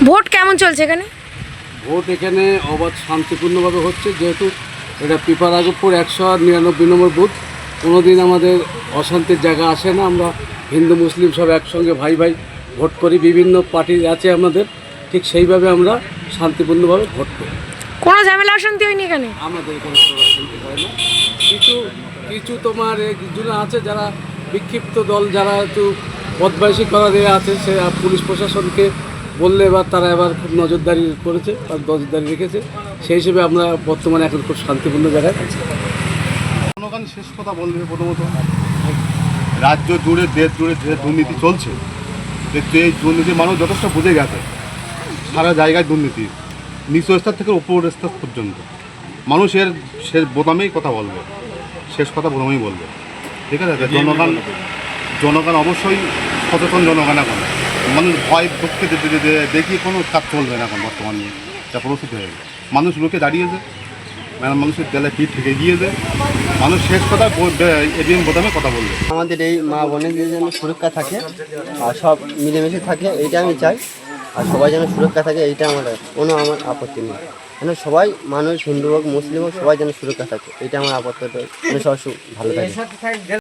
Vote কেমন চলছে এখানে? ভোট এখানে অবাধ শান্তিপূর্ণভাবে হচ্ছে, যেহেতু এটা পিপারাগপুর 199 নম্বর বুথ। কোনোদিন আমাদের অশান্তির জায়গা আসে না। আমরা হিন্দু মুসলিম সব একসঙ্গে ভাই ভাই ভোট করি। বিভিন্ন পার্টি আছে আমাদের, ঠিক সেইভাবে আমরা শান্তিপূর্ণভাবে ভোট করি। কোনো ঝামেলা অশান্তি হয়নি এখানে? আমাদের এখানে কোনো অশান্তি হয় না। কিছু কিছু তোমার একজন আছে যারা বিক্ষিপ্ত দল, যারা একটু বদমাইশি করার আছে, সে পুলিশ প্রশাসনকে বললে এবার তারা এবার খুব নজরদারি করেছে বা নজরদারি রেখেছে। সেই হিসেবে আমরা বর্তমানে এখন খুব শান্তিপূর্ণ জায়গায় আছি। জনগণ শেষ কথা বলবে, প্রথমত রাজ্য জুড়ে দেশ জুড়ে যে দুর্নীতি চলছে, এই দুর্নীতি মানুষ যথেষ্ট বুঝে গেছে। সারা জায়গায় দুর্নীতি, নিচু স্তর থেকে উপর স্তর পর্যন্ত মানুষের শেষ বোতামেই কথা বলবে, শেষ কথা বোতামেই বলবে। ঠিক আছে, জনগণ অবশ্যই সচেতন। জনগণ এখন মানুষ ভয় দুঃখে দেখিয়ে কোনো কাজ চলবে না এখন বর্তমানে যা পরিস্থিতি হয়ে গেছে। মানুষ লোকে দাঁড়িয়েছে, মানুষের দেলে পিঠ থেকে গিয়েছে। মানুষ শেষ কথা এটিএম বোতামে কথা বলবে। আমাদের এই মা বোনেদের যেন সুরক্ষা থাকে আর সব মিলেমিশে থাকে, এইটা আমি চাই। আর সবাই যেন সুরক্ষা থাকে, এইটা আমার আপত্তি নেই। যেন সবাই মানুষ, হিন্দু হোক মুসলিম হোক, সবাই যেন সুরক্ষা থাকে, এইটা আমার আপত্তি। সবাই ভালো থাকে।